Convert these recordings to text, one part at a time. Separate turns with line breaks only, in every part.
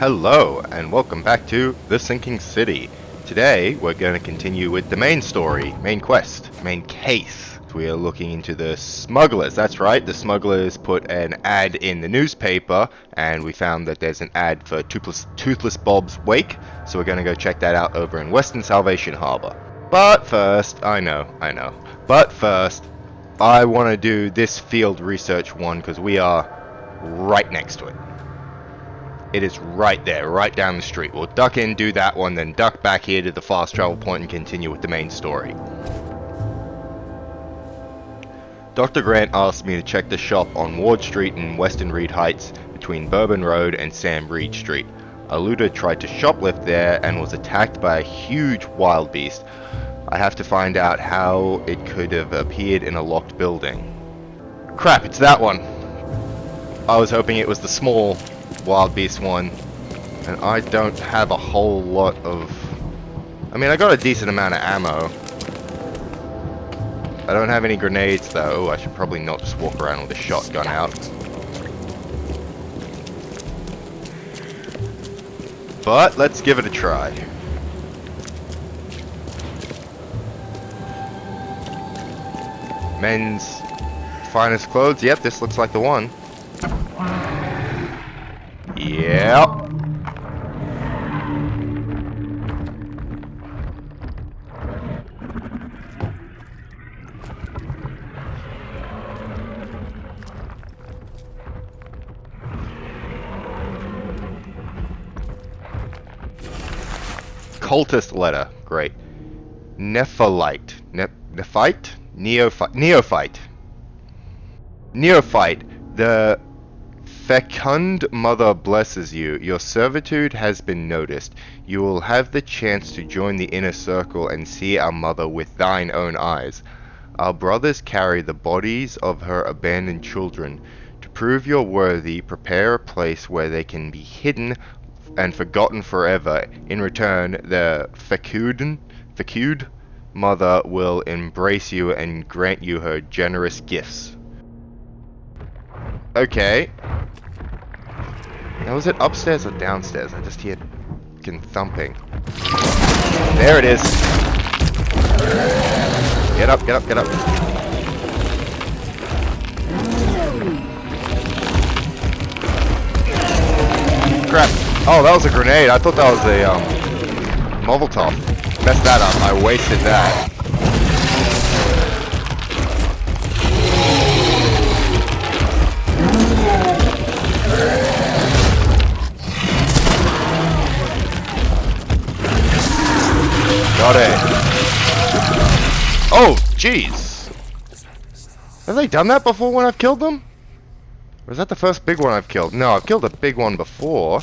Hello, and welcome back to The Sinking City. Today, we're going to continue with the main story, main quest, main case. We are looking into the smugglers. That's right, the smugglers put an ad in the newspaper, and we found that there's an ad for Toothless Bob's Wake, so we're going to go check that out over in Western Salvation Harbor. But first, I know. But first, I want to do this field research one, because we are right next to it. It is right there, right down the street. We'll duck in, do that one, then duck back here to the fast travel point and continue with the main story. Dr. Grant asked me to check the shop on Ward Street in Western Reed Heights between Bourbon Road and Sam Reed Street. A looter tried to shoplift there and was attacked by a huge wild beast. I have to find out how it could have appeared in a locked building. Crap, it's that one. I was hoping it was the small wild beast one, and I don't have a whole lot of... I mean, I got a decent amount of ammo. I don't have any grenades though. I should probably not just walk around with a shotgun out. But let's give it a try. Men's finest clothes. Yep, this looks like the one. Yep. Cultist letter. Great. Neophyte. Neophyte. The fecund mother blesses you. Your servitude has been noticed. You will have the chance to join the inner circle and see our mother with thine own eyes. Our brothers carry the bodies of her abandoned children. To prove you're worthy, prepare a place where they can be hidden and forgotten forever. In return, the fecund mother will embrace you and grant you her generous gifts. Okay. Now, was it upstairs or downstairs? I just hear fucking thumping. There it is. Get up, get up, get up. Crap. Oh, that was a grenade. I thought that was a Molotov. Messed that up. I wasted that. Got it. Oh, jeez. Have they done that before when I've killed them? Or is that the first big one I've killed? No, I've killed a big one before.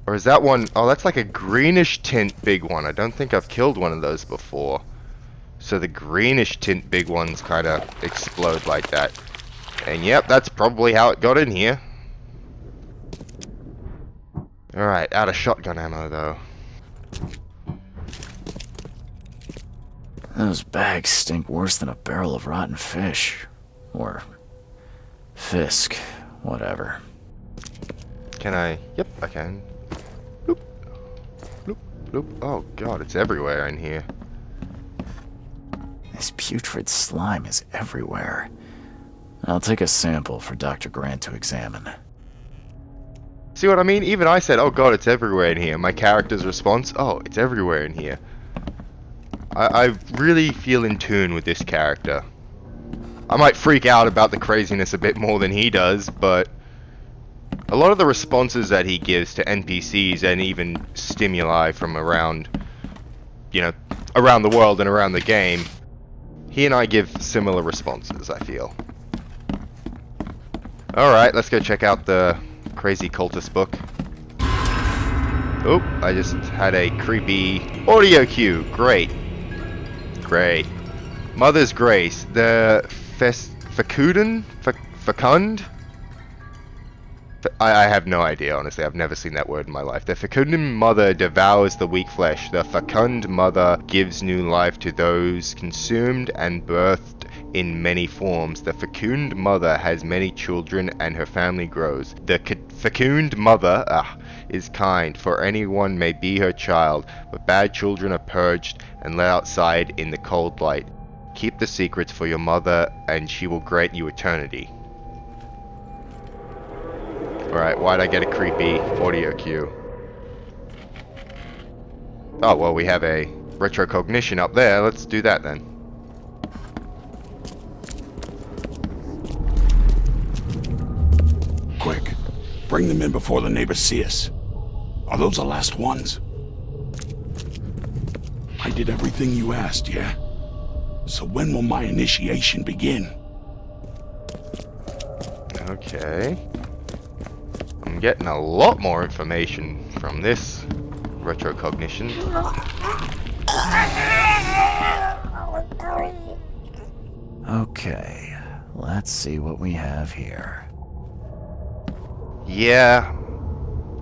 Or is that one... Oh, that's like a greenish tint big one. I don't think I've killed one of those before. So the greenish tint big ones kind of explode like that. And yep, that's probably how it got in here. Alright, out of shotgun ammo though.
Those bags stink worse than a barrel of rotten fish. Or... Fisk. Whatever.
Can I... Yep, I can. Bloop. Bloop. Bloop. Oh god, it's everywhere in here.
This putrid slime is everywhere. I'll take a sample for Dr. Grant to examine.
See what I mean? Even I said, oh god, it's everywhere in here. My character's response, oh, it's everywhere in here. I really feel in tune with this character. I might freak out about the craziness a bit more than he does, but a lot of the responses that he gives to NPCs and even stimuli from around, you know, around the world and around the game, he and I give similar responses, I feel. Alright, let's go check out the crazy cultist book. Oh, I just had a creepy audio cue. Great. Great. Mother's Grace. The fecund? I have no idea, honestly. I've never seen that word in my life. The fecund mother devours the weak flesh. The fecund mother gives new life to those consumed and birthed in many forms. The fecund mother has many children and her family grows. The fecund mother is kind, for anyone may be her child, but bad children are purged and let outside in the cold light. Keep the secrets for your mother, and she will grant you eternity. Alright, why'd I get a creepy audio cue? Oh, well, we have a retrocognition up there. Let's do that then.
Quick, bring them in before the neighbors see us. Are those the last ones? I did everything you asked, yeah? So when will my initiation begin?
Okay. I'm getting a lot more information from this retrocognition.
Okay, let's see what we have here.
Yeah,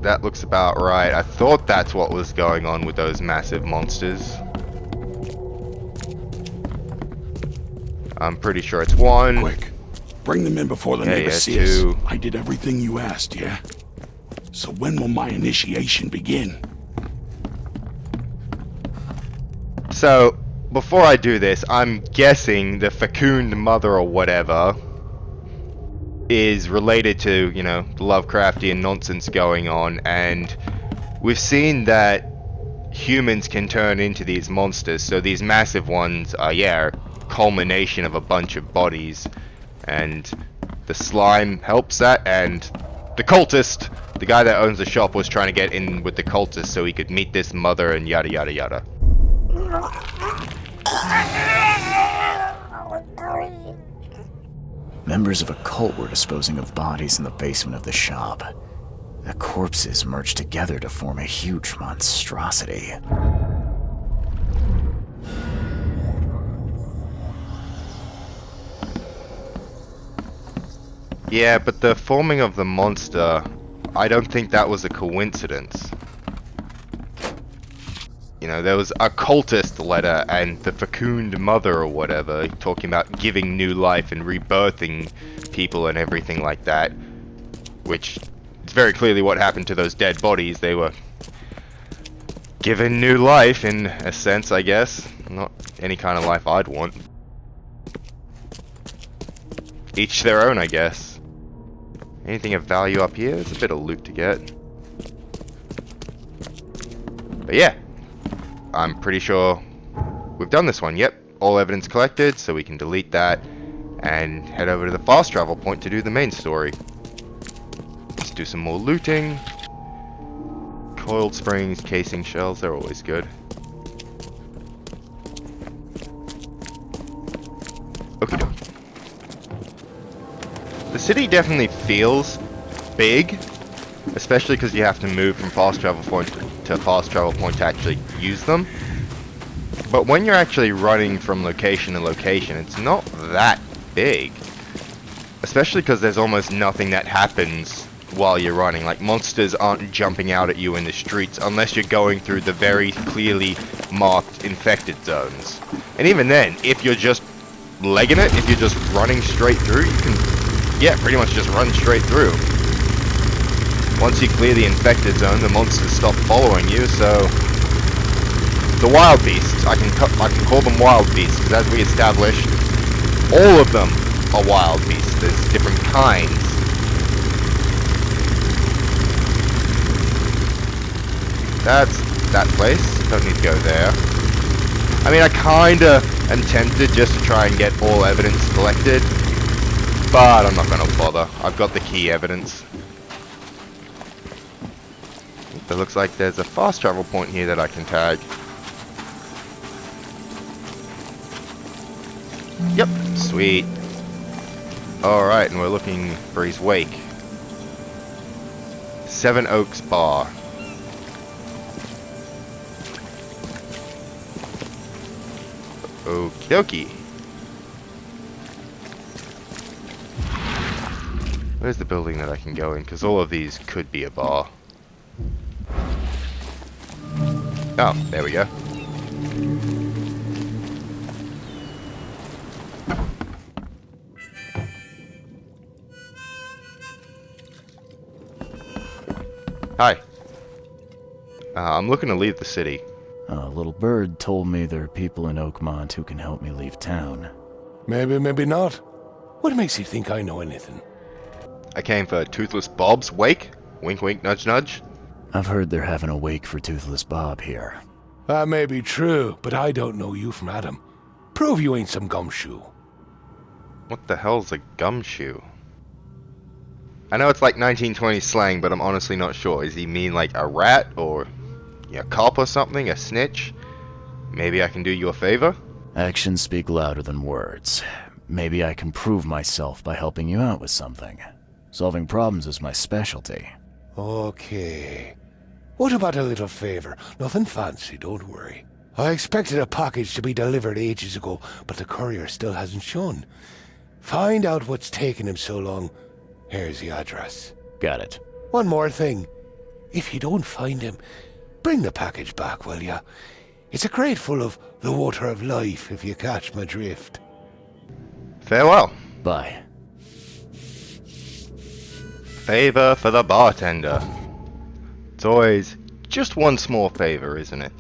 that looks about right. I thought that's what was going on with those massive monsters. I'm pretty sure it's one.
Quick, bring them in before the neighbors see
two.
us. I did everything you asked, yeah? So when will my initiation begin?
So, before I do this, I'm guessing the fecund mother or whatever is related to, you know, the Lovecraftian nonsense going on, and we've seen that humans can turn into these monsters, so these massive ones are, yeah, a culmination of a bunch of bodies, and the slime helps that, and the cultist, the guy that owns the shop, was trying to get in with the cultist so he could meet this mother and yada yada yada.
Members of a cult were disposing of bodies in the basement of the shop. The corpses merged together to form a huge monstrosity.
Yeah, but the forming of the monster, I don't think that was a coincidence. You know, there was a cultist letter and the fecund mother or whatever, talking about giving new life and rebirthing people and everything like that. Which is very clearly what happened to those dead bodies. They were given new life in a sense, I guess. Not any kind of life I'd want. Each their own, I guess. Anything of value up here? There's a bit of loot to get. But yeah. I'm pretty sure we've done this one. Yep, all evidence collected, so we can delete that and head over to the fast travel point to do the main story. Let's do some more looting. Coiled springs, casing shells, they're always good. Okie dokie. The city definitely feels big, especially because you have to move from fast travel point to fast travel point to actually use them. But when you're actually running from location to location, it's not that big. Especially because there's almost nothing that happens while you're running. Like, monsters aren't jumping out at you in the streets unless you're going through the very clearly marked infected zones. And even then, if you're just legging it, if you're just running straight through, you can, yeah, pretty much just run straight through. Once you clear the infected zone, the monsters stop following you, so... The wild beasts, I can call them wild beasts, because as we established, all of them are wild beasts. There's different kinds. That's that place. Don't need to go there. I mean, I kinda am tempted just to try and get all evidence collected, but I'm not gonna bother. I've got the key evidence. It looks like there's a fast travel point here that I can tag. Yep, sweet. Alright, and we're looking for his wake. 7 Oaks Bar. Okie dokie. Where's the building that I can go in? Because all of these could be a bar. Oh, there we go. Hi. I'm looking to leave the city.
A little bird told me there are people in Oakmont who can help me leave town.
Maybe, maybe not. What makes you think I know anything?
I came for Toothless Bob's wake. Wink wink, nudge nudge.
I've heard they're having a wake for Toothless Bob here.
That may be true, but I don't know you from Adam. Prove you ain't some gumshoe.
What the hell's a gumshoe? I know it's like 1920s slang, but I'm honestly not sure. Does he mean like a rat or a cop or something? A snitch? Maybe I can do you a favor?
Actions speak louder than words. Maybe I can prove myself by helping you out with something. Solving problems is my specialty.
Okay. What about a little favor? Nothing fancy, don't worry. I expected a package to be delivered ages ago, but the courier still hasn't shown. Find out what's taking him so long. Here's the address.
Got it.
One more thing. If you don't find him, bring the package back, will ya? It's a crate full of the water of life, if you catch my drift.
Farewell.
Bye.
Favor for the bartender. It's always just one small favor, isn't it?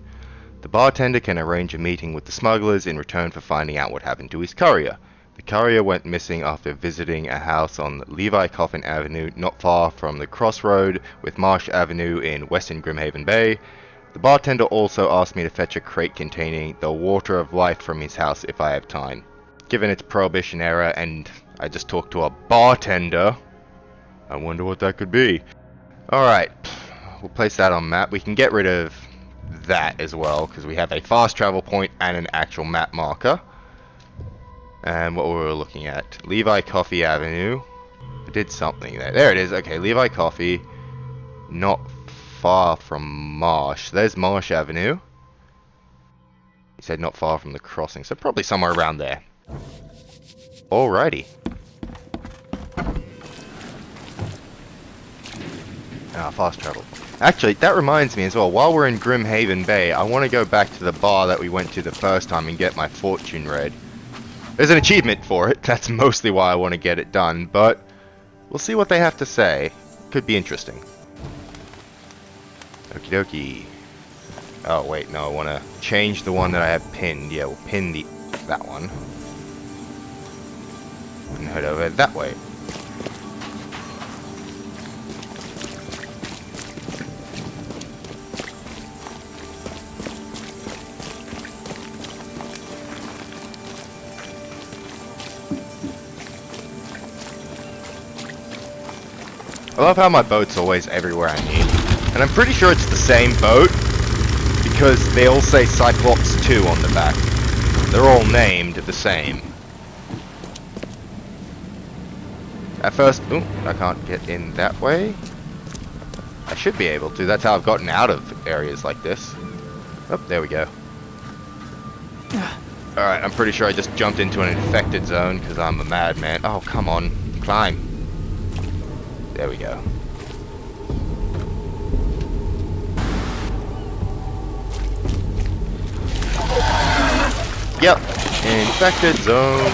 The bartender can arrange a meeting with the smugglers in return for finding out what happened to his courier. The courier went missing after visiting a house on Levi Coffin Avenue, not far from the crossroad with Marsh Avenue in Western Grimhaven Bay. The bartender also asked me to fetch a crate containing the water of life from his house if I have time. Given its prohibition era and I just talked to a bartender, I wonder what that could be. Alright, we'll place that on map. We can get rid of that as well because we have a fast travel point and an actual map marker. And what were we looking at? Levi Coffee Avenue. I did something there. There it is. Okay, Levi Coffee. Not far from Marsh. There's Marsh Avenue. He said not far from the crossing, so probably somewhere around there. Alrighty. Fast travel. Actually, that reminds me as well, while we're in Grimhaven Bay, I want to go back to the bar that we went to the first time and get my fortune read. There's an achievement for it, that's mostly why I want to get it done, but we'll see what they have to say. Could be interesting. Okie dokie. Oh wait, no, I want to change the one that I have pinned. Yeah, we'll pin that one. And head over that way. I love how my boat's always everywhere I need. And I'm pretty sure it's the same boat, because they all say Cyclops 2 on the back. They're all named the same. At first, ooh, I can't get in that way. I should be able to, that's how I've gotten out of areas like this. Oh, there we go. Alright, I'm pretty sure I just jumped into an infected zone, because I'm a madman. Oh, come on, climb. There we go. Yep, infected zone.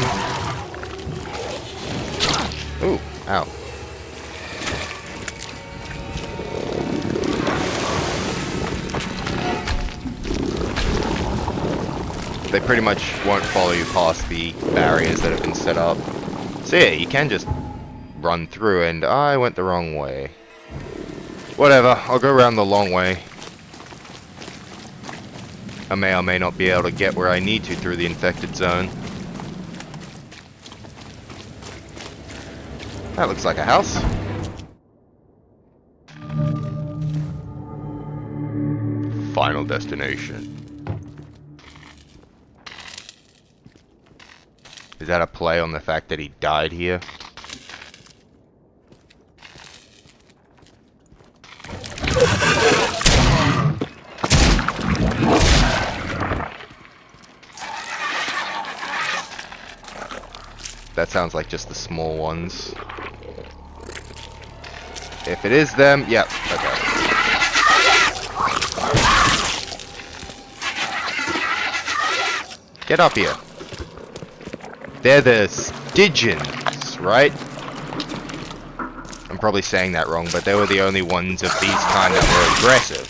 Ooh, ow. They pretty much won't follow you past the barriers that have been set up. So yeah, you can just run through, and I went the wrong way. Whatever, I'll go around the long way. I may or may not be able to get where I need to through the infected zone. That looks like a house. Final destination. Is that a play on the fact that he died here? That sounds like just the small ones. If it is them, yep, okay. Get up here. They're the Stygians, right? I'm probably saying that wrong, but they were the only ones of these kind that were aggressive,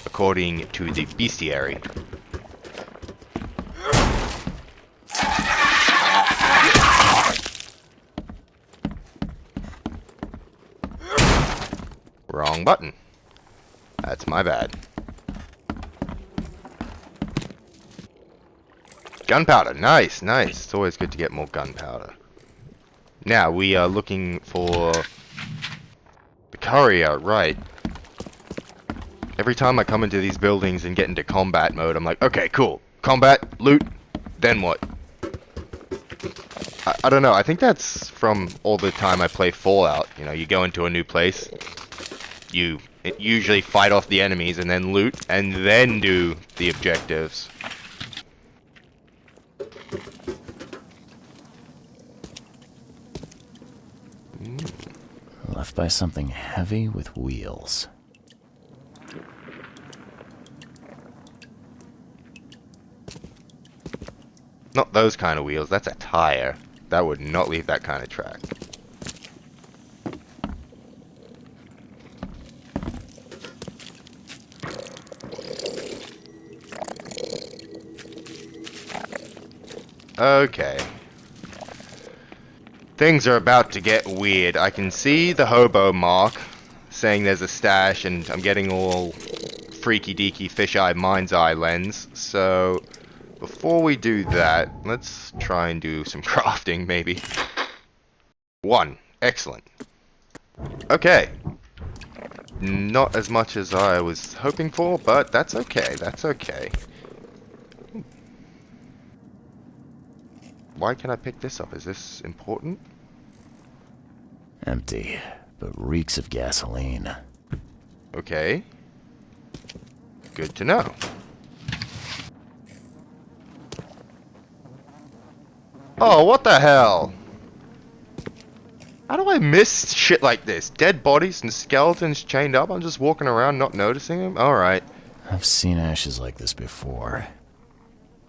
according to the bestiary. Wrong button. That's my bad. Gunpowder. Nice, nice. It's always good to get more gunpowder. Now, we are looking for the courier, right. Every time I come into these buildings and get into combat mode, I'm like, okay, cool. Combat, loot, then what? I don't know, I think that's from all the time I play Fallout. You know, you go into a new place, you usually fight off the enemies and then loot, and then do the objectives.
Left by something heavy with wheels.
Not those kind of wheels, that's a tire. That would not leave that kind of track. Okay. Things are about to get weird. I can see the hobo mark saying there's a stash, and I'm getting all freaky deaky fisheye mind's eye lens. So before we do that, let's try and do some crafting maybe. 1. Excellent. Okay. Not as much as I was hoping for, but that's okay. That's okay. Why can't I pick this up? Is this important?
Empty, but reeks of gasoline.
Okay. Good to know. Oh, what the hell? How do I miss shit like this? Dead bodies and skeletons chained up? I'm just walking around not noticing them? Alright.
I've seen ashes like this before.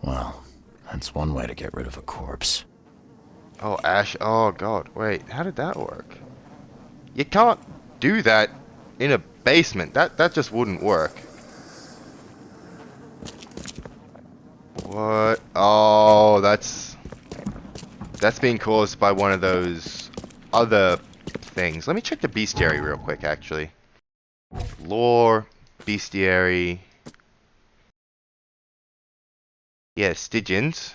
Well, that's one way to get rid of a corpse.
Oh, ash. Oh, God. Wait, how did that work? You can't do that in a basement. That just wouldn't work. What? Oh, that's being caused by one of those other things. Let me check the bestiary real quick, actually. Lore, bestiary. Yeah, Stygians.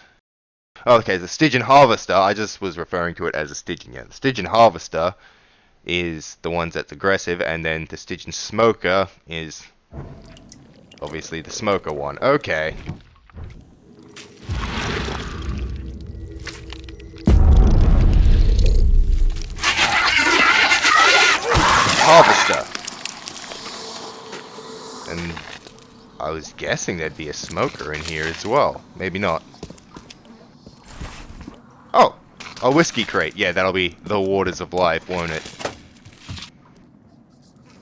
Okay, the Stygian Harvester, I just was referring to it as a Stygian. Yeah, the Stygian Harvester is the ones that's aggressive, and then the Stygian Smoker is obviously the smoker one. Okay. Harvester. And I was guessing there'd be a smoker in here as well. Maybe not. Oh, a whiskey crate. Yeah, that'll be the waters of life, won't it?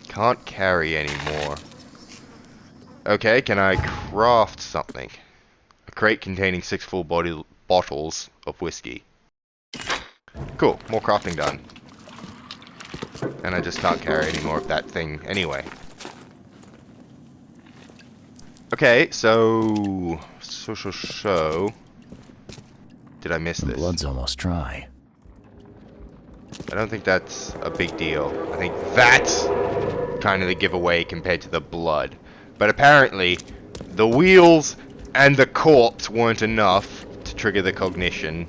Can't carry anymore. Okay, can I craft something? A crate containing 6 full bottles of whiskey. Cool, more crafting done. And I just can't carry any more of that thing anyway. Okay, so... Did I miss
The
this?
blood's almost dry.
I don't think that's a big deal. I think that's kind of the giveaway compared to the blood. But apparently, the wheels and the corpse weren't enough to trigger the cognition.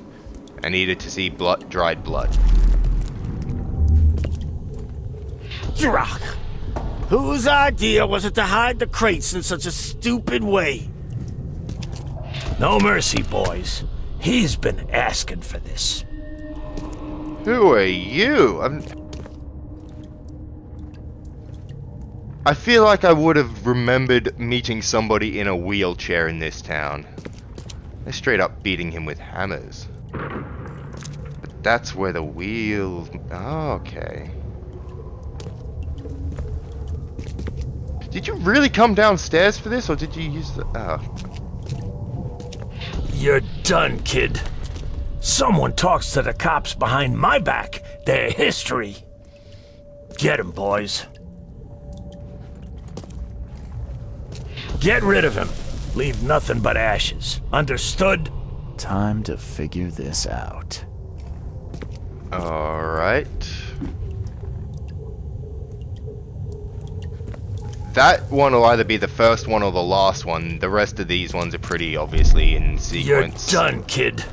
I needed to see dried blood.
Drock! Whose idea was it to hide the crates in such a stupid way? No mercy, boys. He's been asking for this.
Who are you? I feel like I would have remembered meeting somebody in a wheelchair in this town. They're straight up beating him with hammers. But that's where the wheels... Oh, okay. Did you really come downstairs for this, or did you use the... Oh.
You're done, kid. Someone talks to the cops behind my back. Their history. Get him, boys. Get rid of him. Leave nothing but ashes. Understood?
Time to figure this out.
Alright. That one will either be the first one or the last one. The rest of these ones are pretty obviously in sequence.
You're done, kid.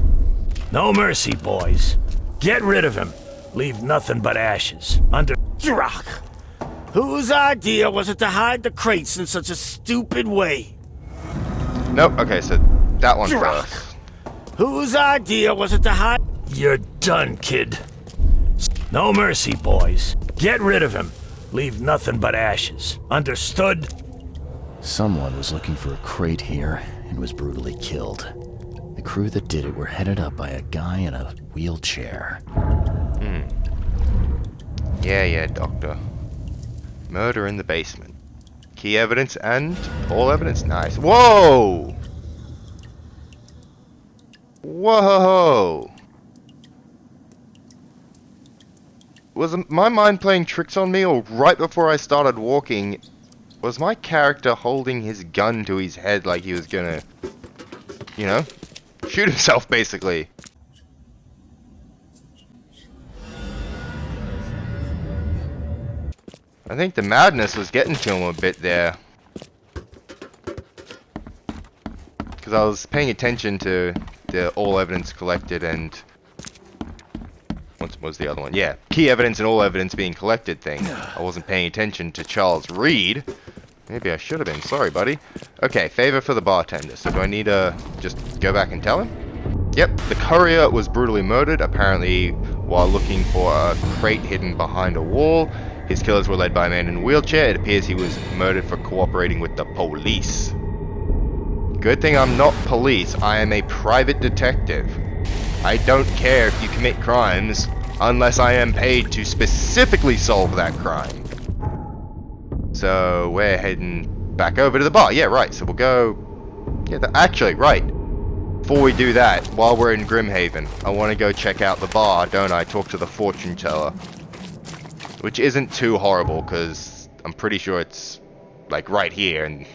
No mercy, boys. Get rid of him. Leave nothing but ashes. Drock! Whose idea was it to hide the crates in such a stupid way?
Nope, okay, so that one
Drock!
first.
Whose idea was it to hide? You're done, kid. No mercy, boys. Get rid of him. Leave nothing but ashes. Understood?
Someone was looking for a crate here and was brutally killed. The crew that did it were headed up by a guy in a wheelchair.
Yeah, Doctor. Murder in the basement. Key evidence and all evidence. Nice. Whoa! Whoa! Was my mind playing tricks on me, or right before I started walking, was my character holding his gun to his head like he was gonna, you know, shoot himself, basically? I think the madness was getting to him a bit there. Because I was paying attention to the all evidence collected and... what was the other one? Yeah, key evidence and all evidence being collected thing. I wasn't paying attention to Charles Reed. Maybe I should have been. Sorry, buddy. Okay, favor for the bartender. So do I need to just go back and tell him? Yep, the courier was brutally murdered, apparently while looking for a crate hidden behind a wall. His killers were led by a man in a wheelchair. It appears he was murdered for cooperating with the police. Good thing I'm not police. I am a private detective. I don't care if you commit crimes unless I am paid to specifically solve that crime. So we're heading back over to the bar. Yeah, right. So we'll go... yeah, actually, right. Before we do that, while we're in Grimhaven, I want to go check out the bar, don't I? Talk to the fortune teller. Which isn't too horrible, because I'm pretty sure it's, like, right here, and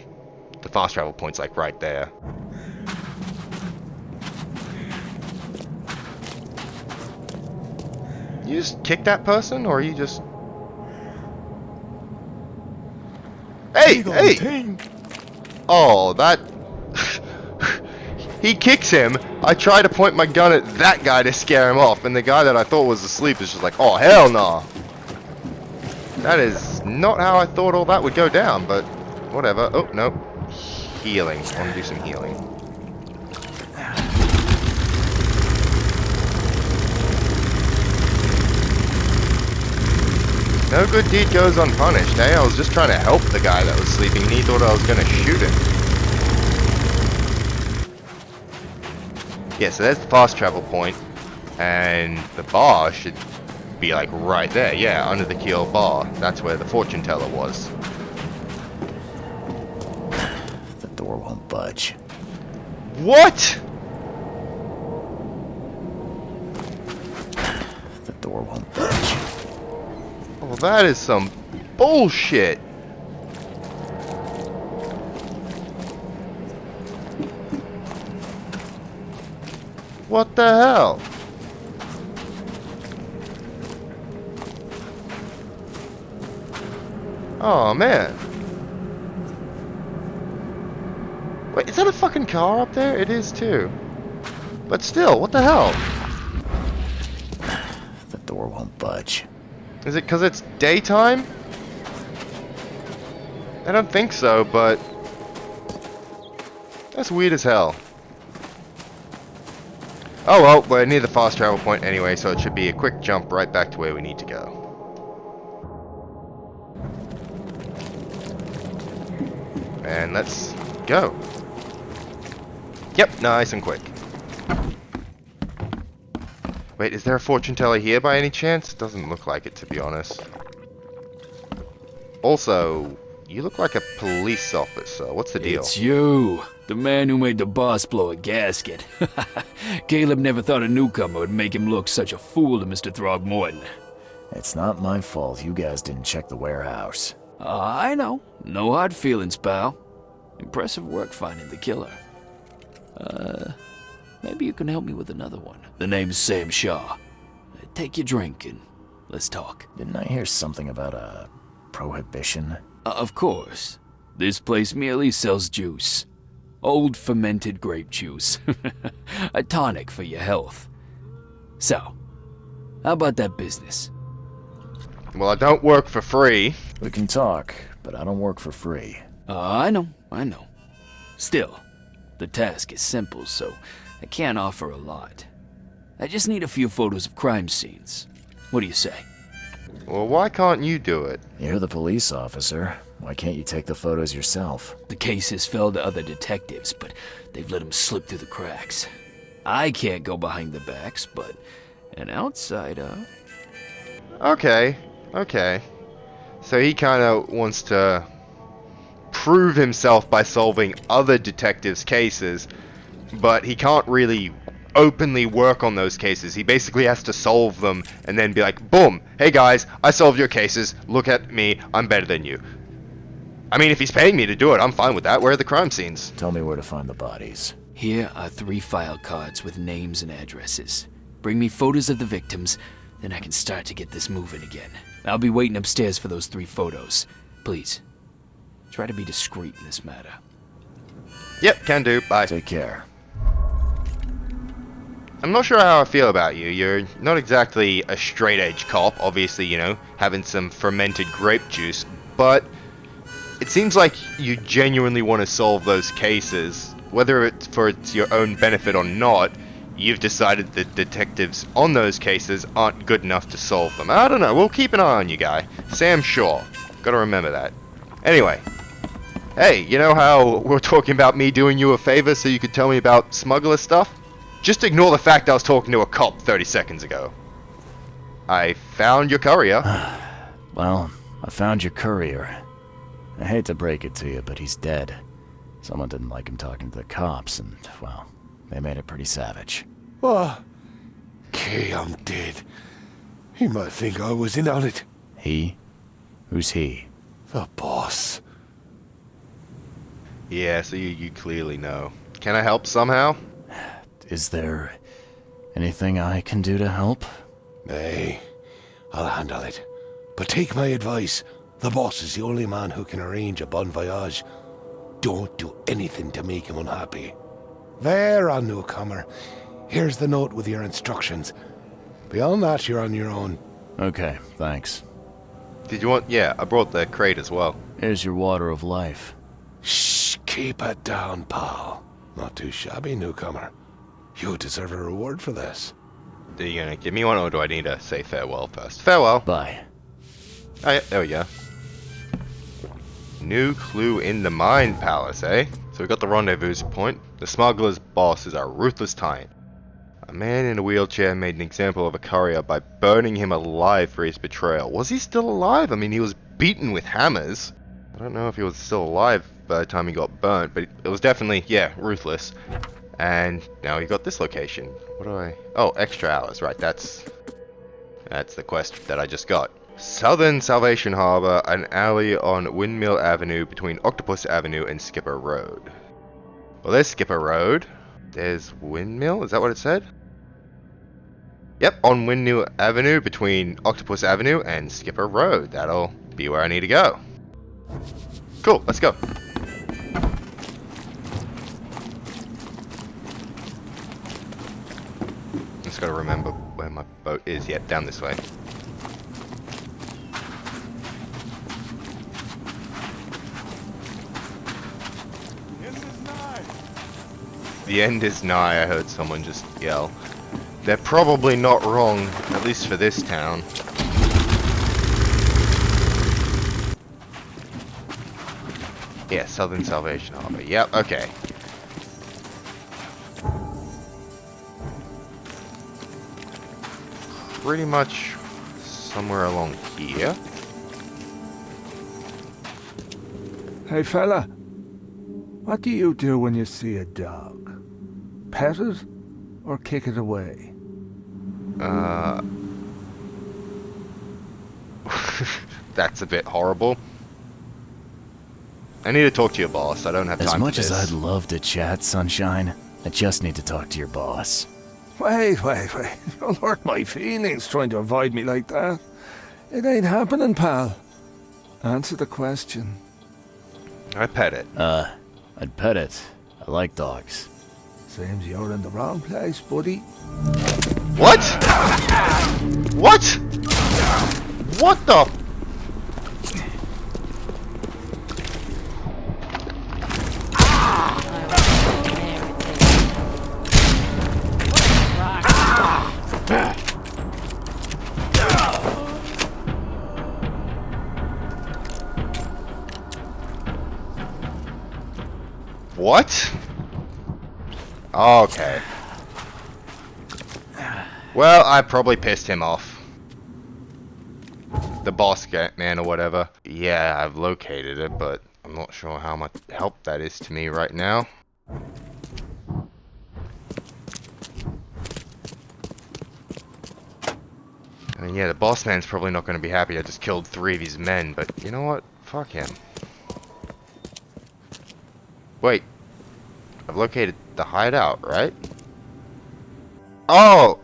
the fast travel point's, like, right there. You just kick that person, or you just... Hey! Hey! Oh, that... He kicks him. I try to point my gun at that guy to scare him off, and the guy that I thought was asleep is just like, oh, hell no! That is not how I thought all that would go down, but whatever. Oh, no. Healing. I want to do some healing. No good deed goes unpunished, eh? I was just trying to help the guy that was sleeping, and he thought I was going to shoot him. Yeah, so there's the fast travel point, and the bar should be like right there. Yeah, under the keel bar. That's where the fortune teller was.
The door won't budge.
What?
The door won't budge.
Well, that is some bullshit. What the hell? Oh, man. Wait, is that a fucking car up there? It is, too. But still, what the hell?
The door won't budge.
Is it because it's daytime? I don't think so, but... that's weird as hell. Oh well, we're near the fast travel point anyway, so it should be a quick jump right back to where we need to go. And let's go. Yep, nice and quick. Wait, is there a fortune teller here by any chance? Doesn't look like it, to be honest. Also, you look like a police officer. What's the deal?
It's you, the man who made the boss blow a gasket. Caleb never thought a newcomer would make him look such a fool to Mr. Throgmorton.
It's not my fault you guys didn't check the warehouse.
I know. No hard feelings, pal. Impressive work finding the killer. Maybe you can help me with another one. The name's Sam Shaw. Take your drink and let's talk.
Didn't I hear something about a prohibition?
Of course. This place merely sells juice. Old fermented grape juice. A tonic for your health. So, how about that business?
Well, I don't work for free.
We can talk, but I don't work for free.
I know. Still, the task is simple, so I can't offer a lot. I just need a few photos of crime scenes. What do you say?
Well, why can't you do it?
You're the police officer. Why can't you take the photos yourself?
The cases fell to other detectives, but they've let them slip through the cracks. I can't go behind the backs, but an outsider...
Okay. So he kind of wants to prove himself by solving other detectives' cases, but he can't really openly work on those cases. He basically has to solve them and then be like, boom, hey guys, I solved your cases, look at me, I'm better than you. I mean, if he's paying me to do it, I'm fine with that. Where are the crime scenes?
Tell me where to find the bodies.
Here are 3 file cards with names and addresses. Bring me photos of the victims, then I can start to get this moving again. I'll be waiting upstairs for those 3 photos. Please, try to be discreet in this matter.
Yep, can do. Bye.
Take care.
I'm not sure how I feel about you. You're not exactly a straight-edge cop, obviously, you know, having some fermented grape juice, but it seems like you genuinely want to solve those cases. Whether it's for your own benefit or not, you've decided that detectives on those cases aren't good enough to solve them. I don't know, we'll keep an eye on you, guy. Sam Shaw. Gotta remember that. Anyway. Hey, you know how we're talking about me doing you a favor so you could tell me about smuggler stuff? Just ignore the fact I was talking to a cop 30 seconds ago. I found your courier.
Well, I found your courier. I hate to break it to you, but he's dead. Someone didn't like him talking to the cops, and, well, they made it pretty savage.
What? Okay, I'm dead. He might think I was in on it.
He? Who's he?
The boss.
Yeah, so you clearly know. Can I help somehow?
Is there anything I can do to help?
Nay, I'll handle it. But take my advice. The boss is the only man who can arrange a bon voyage. Don't do anything to make him unhappy. There, on newcomer. Here's the note with your instructions. Beyond that, you're on your own.
Okay, thanks.
Did you want... Yeah, I brought the crate as well.
Here's your water of life.
Shh, keep it down, pal. Not too shabby, newcomer. You deserve a reward for this.
Are you gonna give me one, or do I need to say farewell first? Farewell.
Bye.
Oh, yeah, there we go. New clue in the mine palace, eh? So we got the rendezvous point. The smuggler's boss is a ruthless tyrant. A man in a wheelchair made an example of a courier by burning him alive for his betrayal. Was he still alive? I mean, he was beaten with hammers. I don't know if he was still alive by the time he got burnt, but it was definitely, yeah, ruthless. And now we got this location. What do I... Oh, extra hours, right, that's the quest that I just got. Southern Salvation Harbor, an alley on Windmill Avenue between Octopus Avenue and Skipper Road. Well, there's Skipper Road. There's Windmill, is that what it said? Yep, on Windmill Avenue between Octopus Avenue and Skipper Road. That'll be where I need to go. Cool, let's go. Just gotta remember where my boat is. Yep, down this way. The end is nigh, I heard someone just yell. They're probably not wrong, at least for this town. Yeah, Southern Salvation Harbor. Yep, okay. Pretty much somewhere along here.
Hey fella, what do you do when you see a dog? Pet it or kick it away?
That's a bit horrible. I need to talk to your boss. I don't have time
As much
for this.
as I'd love to chat, Sunshine, I just need to talk to your boss.
Wait. Don't hurt my feelings trying to avoid me like that. It ain't happening, pal. Answer the question.
I pet it.
I'd pet it. I like dogs.
Seems you're in the wrong place, buddy.
What? What? What the? What? Okay. Well, I probably pissed him off. The boss man or whatever. Yeah, I've located it, but I'm not sure how much help that is to me right now. I mean, yeah, the boss man's probably not going to be happy I just killed 3 of his men, but you know what? Fuck him. Wait. I've located the hideout, right? Oh!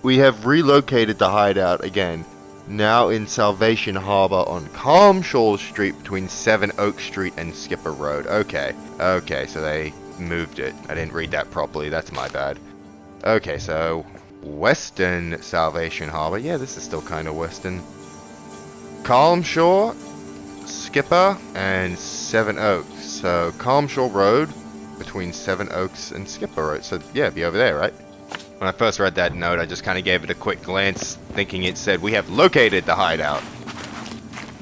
We have relocated the hideout again. Now in Salvation Harbor on Calm Shore Street between 7 Oak Street and Skipper Road. Okay. Okay, so they moved it. I didn't read that properly. That's my bad. Okay, so Western Salvation Harbor. Yeah, this is still kind of western. Calm Shore, Skipper, and 7 Oaks. So Calm Shore Road between 7 Oaks and Skipper Road. So yeah, be over there, right? When I first read that note, I just kind of gave it a quick glance, thinking it said, "We have located the hideout."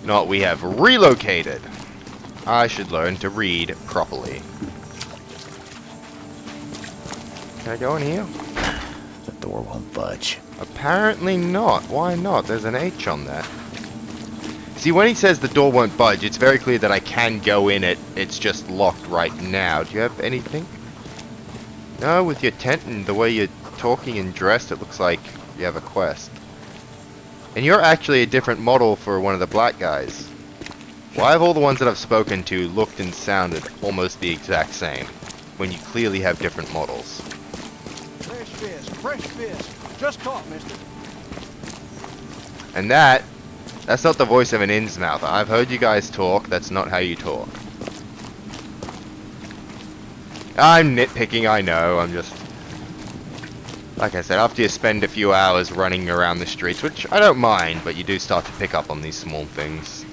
Not, "We have relocated." I should learn to read properly. Can I go in here?
The door won't budge.
Apparently not. Why not? There's an H on that. See, when he says the door won't budge, it's very clear that I can go in it. It's just locked right now. Do you have anything? No, with your tent and the way you're talking and dressed, it looks like you have a quest. And you're actually a different model for one of the black guys. Why have all the ones that I've spoken to looked and sounded almost the exact same, when you clearly have different models?
Fresh fish. Just caught, mister.
And that's not the voice of an Innsmouther. I've heard you guys talk, that's not how you talk. I'm nitpicking, I know, I'm just... Like I said, after you spend a few hours running around the streets, which I don't mind, but you do start to pick up on these small things.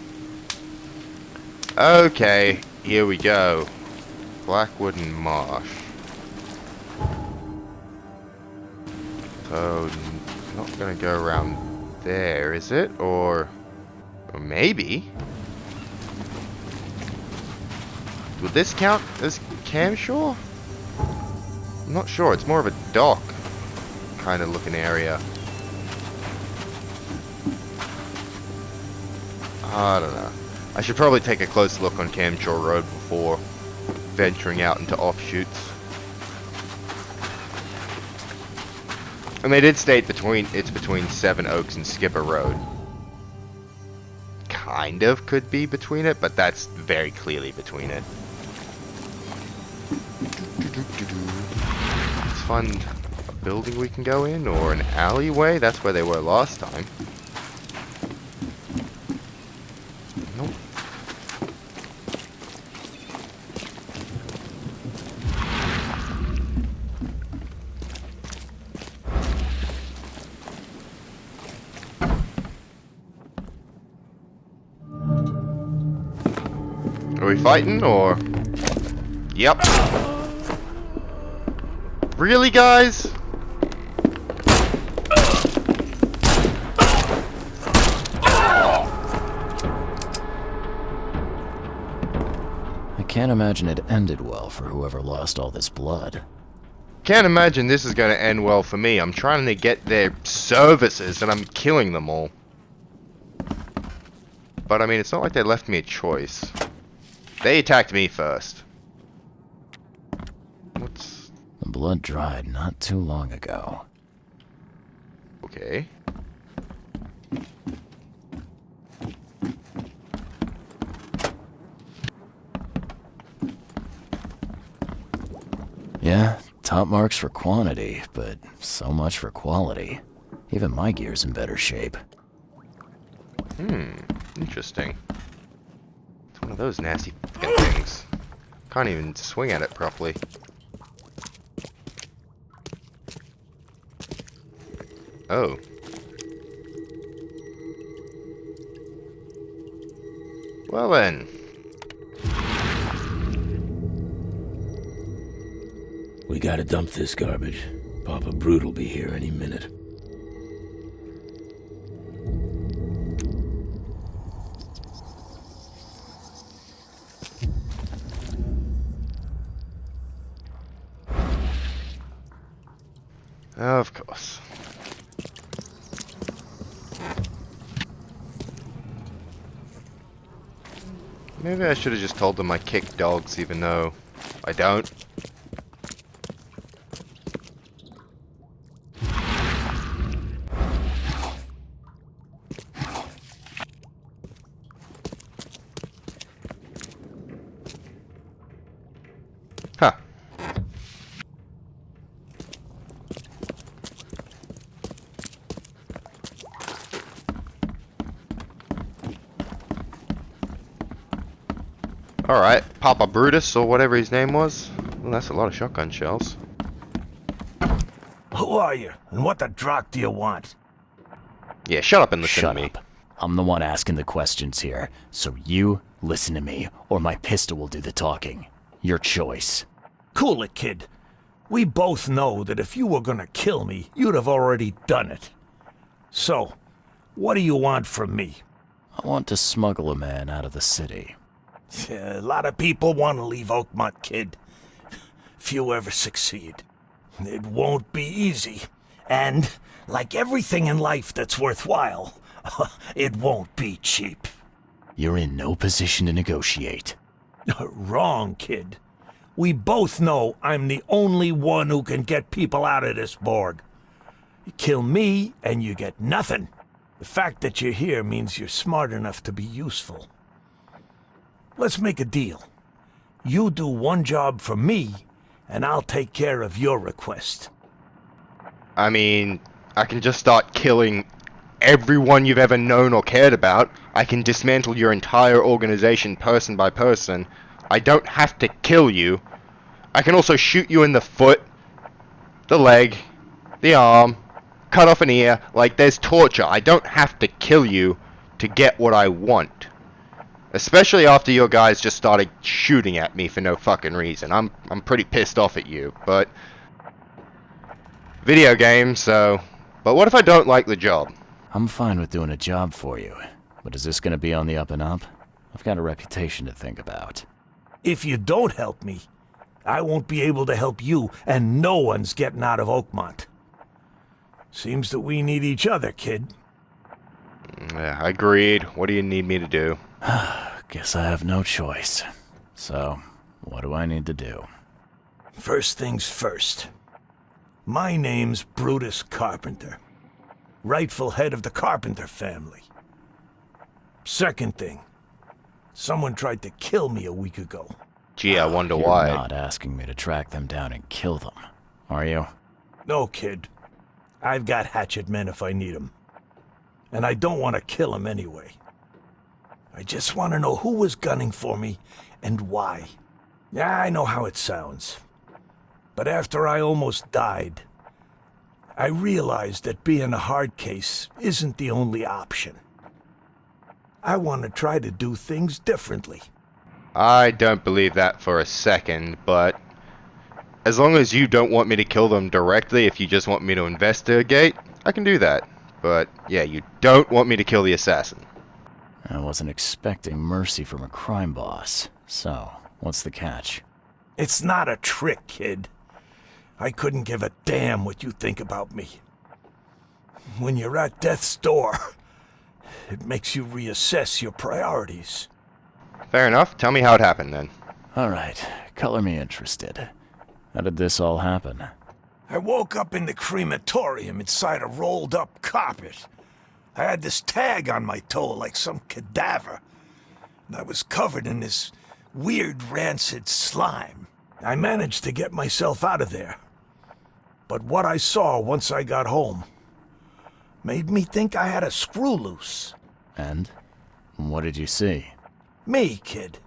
Okay, here we go. Blackwood and Marsh. So, not gonna go around there, is it? Or maybe? Would this count as Camshore? I'm not sure, it's more of a dock kind of looking area. I don't know. I should probably take a close look on Camshore Road before venturing out into offshoots. And they did state it's between 7 Oaks and Skipper Road. Kind of could be between it, but that's very clearly between it. Let's find a building we can go in, or an alleyway. That's where they were last time. Nope. Are we fighting, or? Yep. Really, guys?
I can't imagine it ended well for whoever lost all this blood.
Can't imagine this is going to end well for me. I'm trying to get their services, and I'm killing them all. But, I mean, it's not like they left me a choice. They attacked me first. What's...
The blood dried not too long ago.
Okay.
Yeah, top marks for quantity, but so much for quality. Even my gear's in better shape.
Interesting. It's one of those nasty fucking things. Can't even swing at it properly. Oh. Well then.
We gotta dump this garbage. Papa Brute will be here any minute.
Of course. Maybe I should have just told them I kick dogs even though I don't. Huh. Alright, Papa Brutus, or whatever his name was. Well, that's a lot of shotgun shells.
Who are you, and what the drock do you want?
Yeah, shut up and listen
Shut
to me.
up. I'm the one asking the questions here, so you listen to me, or my pistol will do the talking. Your choice.
Cool it, kid. We both know that if you were gonna kill me, you'd have already done it. So, what do you want from me?
I want to smuggle a man out of the city.
A lot of people want to leave Oakmont, kid. Few ever succeed. It won't be easy. And, like everything in life that's worthwhile, it won't be cheap.
You're in no position to negotiate.
Wrong, kid. We both know I'm the only one who can get people out of this morgue. You kill me, and you get nothing. The fact that you're here means you're smart enough to be useful. Let's make a deal. You do one job for me, and I'll take care of your request.
I mean, I can just start killing everyone you've ever known or cared about. I can dismantle your entire organization person by person. I don't have to kill you. I can also shoot you in the foot, the leg, the arm, cut off an ear. Like, there's torture. I don't have to kill you to get what I want. Especially after your guys just started shooting at me for no fucking reason. I'm pretty pissed off at you, but video game, so. But what if I don't like the job?
I'm fine with doing a job for you, but is this gonna be on the up and up? I've got a reputation to think about.
If you don't help me, I won't be able to help you, and no one's getting out of Oakmont. Seems that we need each other, kid.
Yeah, agreed. What do you need me to do?
Guess I have no choice. So, what do I need to do?
First things first. My name's Brutus Carpenter, rightful head of the Carpenter family. Second thing, someone tried to kill me a week ago.
Gee, I wonder
You're
why.
not asking me to track them down and kill them, are you?
No, kid. I've got hatchet men if I need them. And I don't want to kill them anyway. I just want to know who was gunning for me and why. Yeah, I know how it sounds. But after I almost died, I realized that being a hard case isn't the only option. I want to try to do things differently.
I don't believe that for a second, but as long as you don't want me to kill them directly, if you just want me to investigate, I can do that. But yeah, you don't want me to kill the assassin.
I wasn't expecting mercy from a crime boss. So, what's the catch?
It's not a trick, kid. I couldn't give a damn what you think about me. When you're at death's door, it makes you reassess your priorities.
Fair enough. Tell me how it happened then.
Alright, color me interested. How did this all happen?
I woke up in the crematorium inside a rolled-up carpet. I had this tag on my toe like some cadaver, and I was covered in this weird rancid slime. I managed to get myself out of there. But what I saw once I got home made me think I had a screw loose.
And? What did you see?
Me, kid.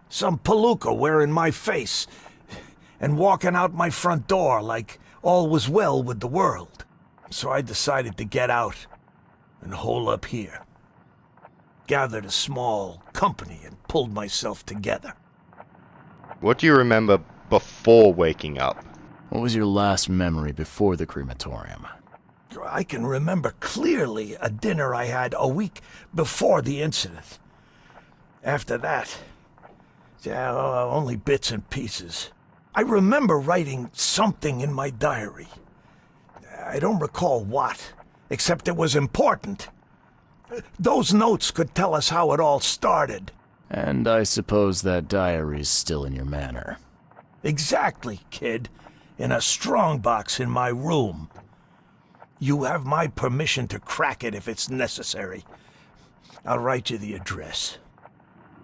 Some palooka wearing my face and walking out my front door like all was well with the world. So I decided to get out and hole up here. Gathered a small company and pulled myself together.
What do you remember before waking up?
What was your last memory before the crematorium?
I can remember clearly a dinner I had a week before the incident. After that, only bits and pieces. I remember writing something in my diary. I don't recall what, except it was important. Those notes could tell us how it all started.
And I suppose that diary's still in your manor.
Exactly, kid. In a strongbox in my room. You have my permission to crack it if it's necessary. I'll write you the address.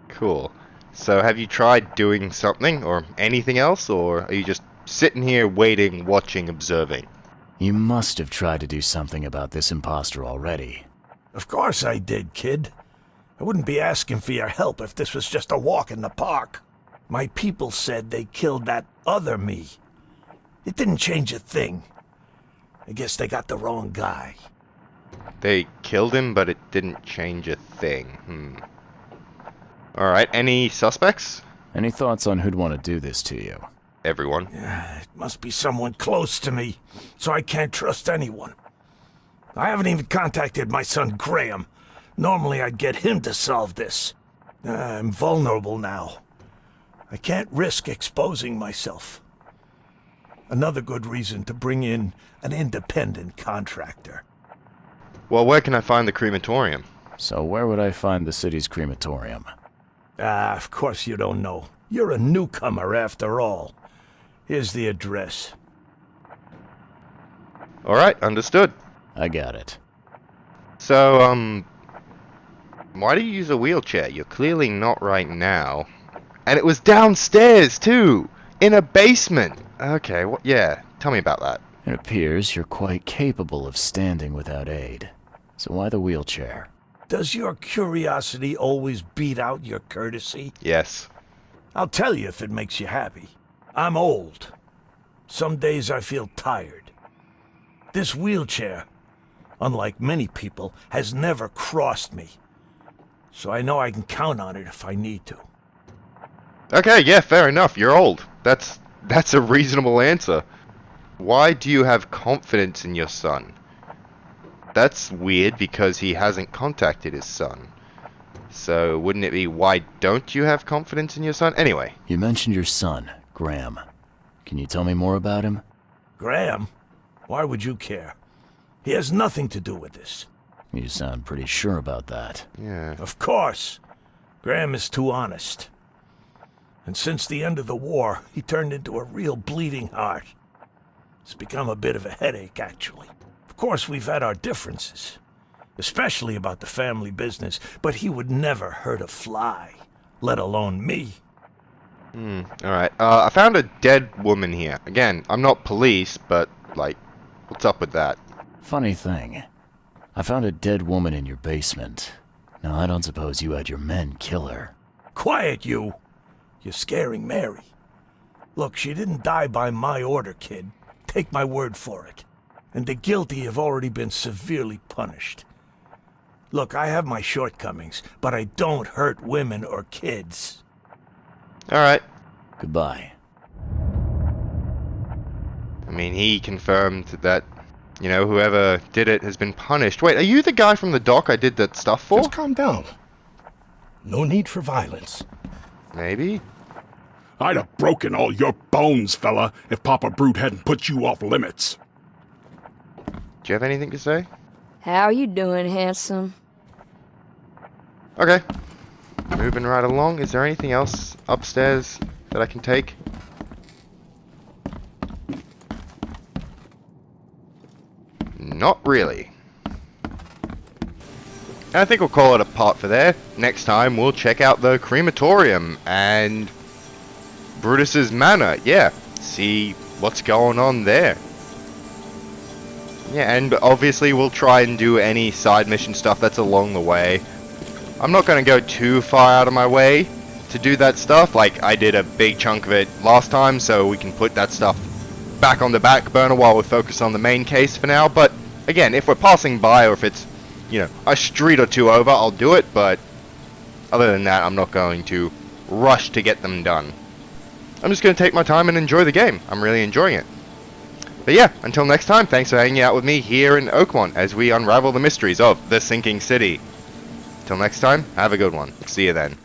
Cool. So have you tried doing something or anything else, or are you just sitting here waiting, watching, observing?
You must have tried to do something about this imposter already.
Of course I did, kid. I wouldn't be asking for your help if this was just a walk in the park. My people said they killed that other me. It didn't change a thing. I guess they got the wrong guy.
They killed him, but it didn't change a thing. Alright, any suspects?
Any thoughts on who'd want to do this to you?
Everyone.
It must be someone close to me, so I can't trust anyone. I haven't even contacted my son Graham. Normally I'd get him to solve this. I'm vulnerable now. I can't risk exposing myself. Another good reason to bring in an independent contractor.
Well, where can I find the crematorium?
So where would I find the city's crematorium?
Of course you don't know. You're a newcomer after all. Here's the address.
Alright, understood.
I got it.
So, why do you use a wheelchair? You're clearly not right now. And it was downstairs, too! In a basement! Okay, yeah, tell me about that.
It appears you're quite capable of standing without aid. So why the wheelchair?
Does your curiosity always beat out your courtesy?
Yes.
I'll tell you if it makes you happy. I'm old. Some days I feel tired. This wheelchair, unlike many people, has never crossed me. So I know I can count on it if I need to.
Okay, yeah, fair enough. You're old. That's a reasonable answer. Why do you have confidence in your son? That's weird because he hasn't contacted his son. So wouldn't it be why don't you have confidence in your son? Anyway.
You mentioned your son, Graham. Can you tell me more about him?
Graham? Why would you care? He has nothing to do with this.
You sound pretty sure about that.
Yeah.
Of course. Graham is too honest. And since the end of the war, he turned into a real bleeding heart. It's become a bit of a headache, actually. Of course, we've had our differences, especially about the family business, but he would never hurt a fly, let alone me.
Alright. I found a dead woman here. Again, I'm not police, but, like, what's up with that?
Funny thing. I found a dead woman in your basement. Now, I don't suppose you had your men kill her.
Quiet, you! You're scaring Mary. Look, she didn't die by my order, kid. Take my word for it. And the guilty have already been severely punished. Look, I have my shortcomings, but I don't hurt women or kids.
Alright.
Goodbye.
I mean, he confirmed that, you know, whoever did it has been punished. Wait, are you the guy from the dock I did that stuff for?
Just calm down. No need for violence.
Maybe?
I'd have broken all your bones, fella, if Papa Brute hadn't put you off limits.
Do you have anything to say?
How you doing, handsome?
Okay. Moving right along. Is there anything else upstairs that I can take? Not really. And I think we'll call it a part for there. Next time we'll check out the crematorium and Brutus's manor. Yeah, see what's going on there. Yeah, and obviously we'll try and do any side mission stuff that's along the way. I'm not going to go too far out of my way to do that stuff. Like, I did a big chunk of it last time, so we can put that stuff back on the back burner while we focus on the main case for now. But again, if we're passing by, or if it's, you know, a street or two over, I'll do it. But other than that, I'm not going to rush to get them done. I'm just going to take my time and enjoy the game. I'm really enjoying it. But yeah, until next time, thanks for hanging out with me here in Oakmont as we unravel the mysteries of the sinking city. Till next time, have a good one. See you then.